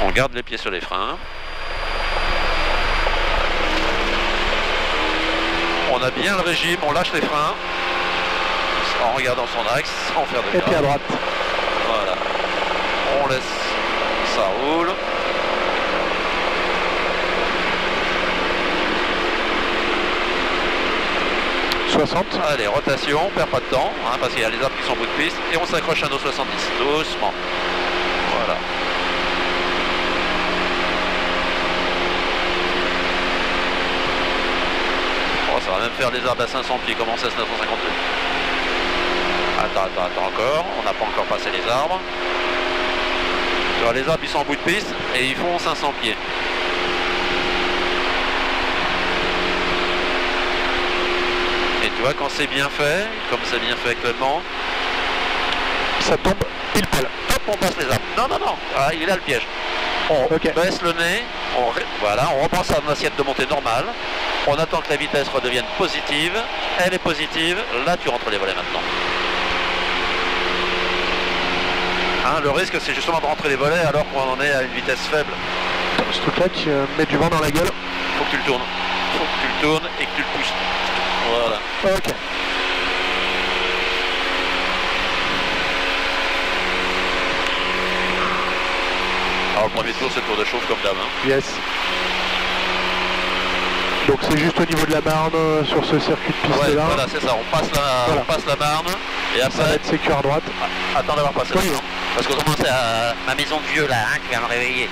On garde les pieds sur les freins. On a bien le régime, on lâche les freins en regardant son axe, sans faire de Et puis à droite. Voilà. On laisse, ça roule. Allez, rotation, on perd pas de temps, hein, parce qu'il y a les arbres qui sont au bout de piste, et on s'accroche à nos 70, doucement. Voilà. Oh, ça va même faire les arbres à 500 pieds, comme en 952. Attends encore, on n'a pas encore passé les arbres. Tu vois, les arbres ils sont en bout de piste, et ils font 500 pieds. Et tu vois, quand c'est bien fait, comme c'est bien fait actuellement, ça tombe pile poil. Hop, on passe les arbres. Non, ah, il est là le piège. On baisse le nez, voilà, on repense à une assiette de montée normale. On attend que la vitesse redevienne positive. Elle est positive, là tu rentres les volets maintenant. Hein, le risque c'est justement de rentrer les volets alors qu'on en est à une vitesse faible. Ce truc-là qui met du vent dans la gueule. Faut que tu le tournes. Faut que tu le tournes et que tu le pousses. Voilà. Ok. Alors le premier tour c'est le tour de chauffe comme d'hab. Hein. Yes. Donc c'est juste au niveau de la Marne sur ce circuit de piste là. Voilà, c'est ça, on passe la Marne et après. Ça va être sécu à droite. Attends d'avoir passé le temps. Parce qu'autrement c'est à ma maison de vieux là, hein, qui va me réveiller.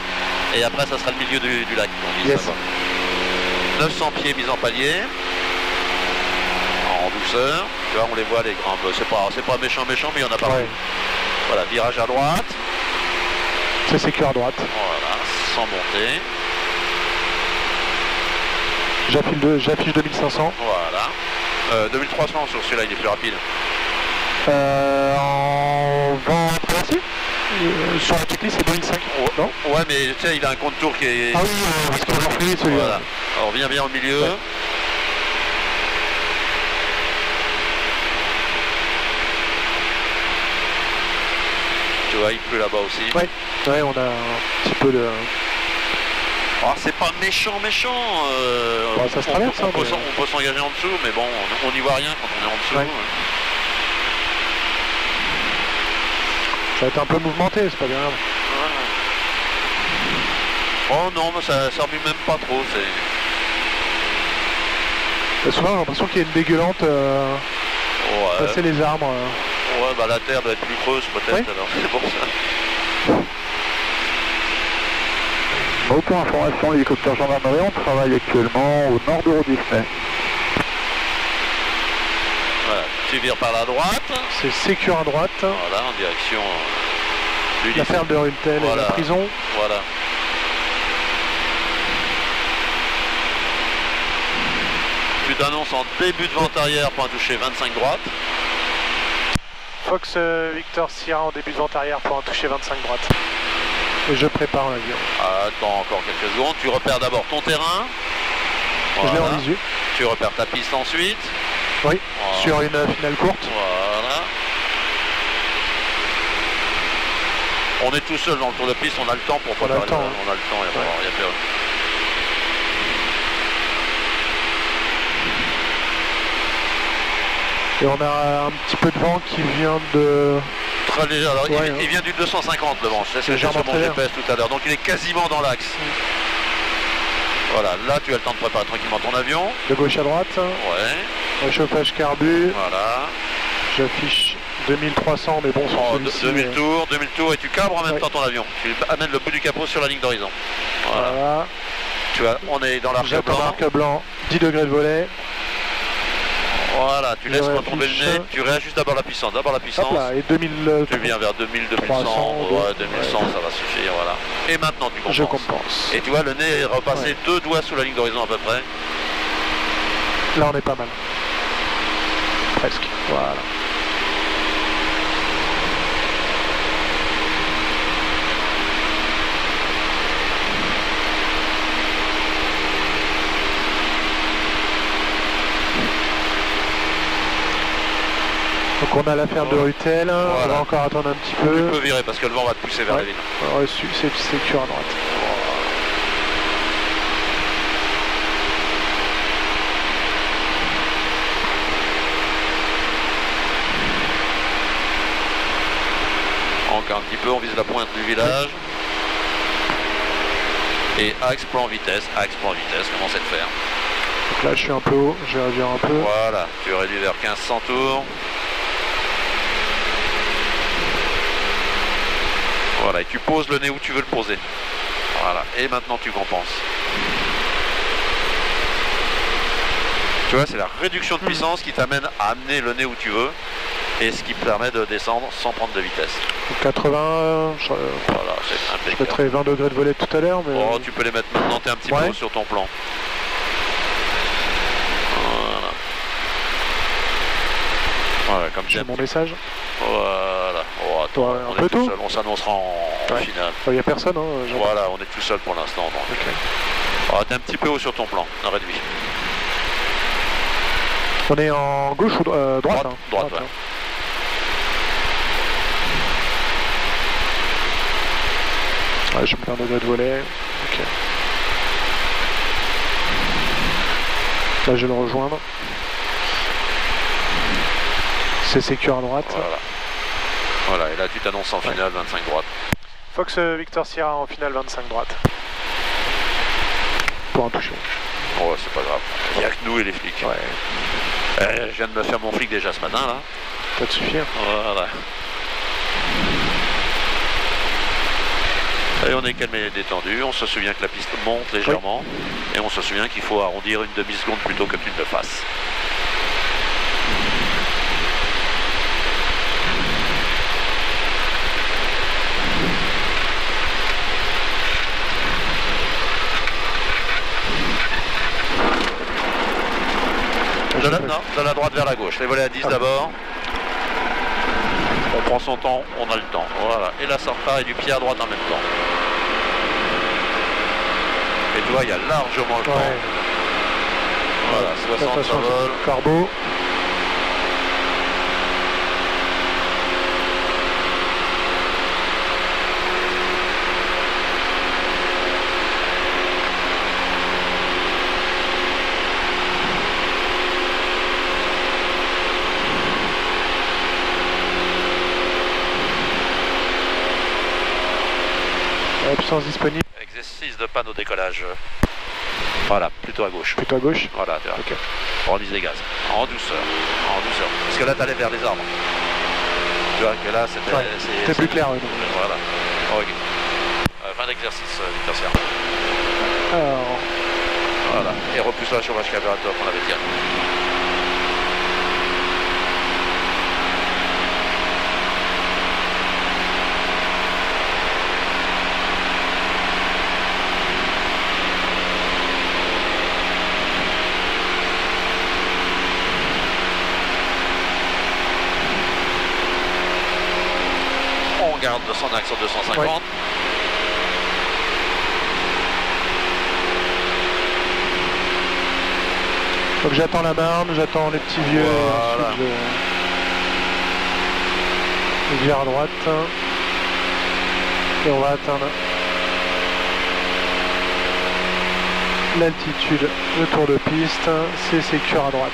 Et après ça sera le milieu du lac. Yes. 900 pieds mis en palier. En douceur. Tu vois, on les voit les grands. C'est pas méchant, mais il y en a pas. Ouais. Voilà, virage à droite. C'est sécu à droite. Voilà, sans monter. J'affiche 2500. Voilà. 2300 sur celui-là, il est plus rapide. En vent traversé sur la checklist c'est 2005. Non ouais, mais tu sais, il a un compte tour qui est. Ah oui, parce qu'on l'a fait celui-là. Voilà. Alors viens bien au milieu. Ouais. Tu vois, il pleut là-bas aussi. Ouais, on a un petit peu de. Oh, c'est pas méchant. Ça se traverse, on peut s'engager en dessous, mais bon, on n'y voit rien quand on est en dessous. Ouais. Ça va être un peu mouvementé, c'est pas bien grave. Ouais. Oh non, mais ça remue même pas trop. Souvent j'ai l'impression qu'il y a une dégueulante passer les arbres. Ouais, bah la terre doit être plus creuse peut-être, alors c'est pour ça. Bon, pour information, l'hélicoptère gendarmerie, on travaille actuellement au nord de Rodisney. Voilà, tu vires par la droite. C'est sécu à droite. Voilà, en direction du lycée. La ferme de Runtel et la prison. Voilà. Tu t'annonces en début de vente arrière pour un toucher 25 droite. Fox Victor Sierra en début de vente arrière pour un toucher 25 droite. Et je prépare l'avion. Attends encore quelques secondes. Tu repères d'abord ton terrain. Voilà. Je l'ai en visu. Tu repères ta piste ensuite. Oui, voilà. Sur une finale courte. Voilà. On est tout seul dans le tour de piste, on a le temps pour préparer. On a le temps, il y a plus rien. Et on a un petit peu de vent qui vient de... Très léger, alors il vient du 250 le vent, c'est ce que j'ai sur mon GPS tout à l'heure, donc il est quasiment dans l'axe. Voilà, là tu as le temps de préparer tranquillement ton avion. De gauche à droite. Ouais. Réchauffage carbu. Voilà. J'affiche 2300, mais bon, sur celui-ci... 2000 tours et tu cabres en même temps ton avion. Tu amènes le bout du capot sur la ligne d'horizon. Voilà. Tu vois, on est dans l'arc blanc. L'arc blanc, 10 degrés de volet. Voilà, tu laisses retomber le nez, tu réajustes d'abord la puissance. Hop là, et 2000... Tu viens vers 2000, 2100, 2100, ça va suffire, voilà. Et maintenant tu compenses. Je compense. Et tu vois, le nez est repassé 2 doigts sous la ligne d'horizon à peu près. Là on est pas mal. Presque, voilà. Donc Donc on a la ferme de Ruttel, voilà. On va encore attendre un petit peu. Tu peux virer parce que le vent va te pousser vers les villes. Reçu, c'est sécure à droite. Encore un petit peu, on vise la pointe du village. Et axe plan vitesse, comment c'est de faire. Donc là je suis un peu haut, je vais réduire un peu. Voilà, tu réduis vers 1500 tours. Voilà, et tu poses le nez où tu veux le poser. Voilà, et maintenant tu compenses. Tu vois, c'est la réduction de puissance qui t'amène à amener le nez où tu veux. Et ce qui permet de descendre sans prendre de vitesse. 80, voilà, c'est impeccable. Je mettrais 20 degrés de volet tout à l'heure. Mais... Oh, tu peux les mettre maintenant, t'es un petit peu sur ton plan. Voilà. Voilà, comme j'ai mon message. Voilà. Oh, attends, on est tout seul, on s'annoncera en finale. Il n'y a personne. Hein, voilà, on est tout seul pour l'instant. Okay. Oh, t'es un petit peu haut sur ton plan, on réduit. On est en gauche ou droite Droite, hein. Droite, ouais. Ouais, je me fais un degré de volet. Ok. Là, je vais le rejoindre. C'est sécure à droite. Voilà. Voilà, et là, tu t'annonces en finale 25 droite. Fox Victor Sierra en finale 25 droite. Pour un toucher. Oh, c'est pas grave. Il n'y a que nous et les flics. Ouais. Je viens de me faire mon flic déjà ce matin, là. Ça te suffit. Voilà. Et on est calme et détendu, on se souvient que la piste monte légèrement, et on se souvient qu'il faut arrondir une demi-seconde plutôt que tu ne le fasses. De la droite vers la gauche, les volets à 10 d'abord. On prend son temps, on a le temps. Voilà. Et la sorta et du pied à droite en même temps. Et tu vois, il y a largement le temps. Voilà, 60 ça vole. Carbo. Puissance disponible. Exercice de panne au décollage. Voilà, plutôt à gauche. Plutôt à gauche. Voilà, tu vois. Okay. On lise les gaz. En douceur. En douceur. Parce que là, tu allais vers les arbres. Tu vois que là, c'était... Ouais, c'était plus clair. Oui, voilà. Ok. Fin d'exercice, Victor Sierra. Alors... Voilà. Et repousse la chauffage carburateur qu'on avait dit. On garde son axe sur 250. Ouais. Donc j'attends la Marne, j'attends les petits vieux. Voilà. Je vire à droite. Et on va atteindre l'altitude, le tour de piste. C'est sécure à droite.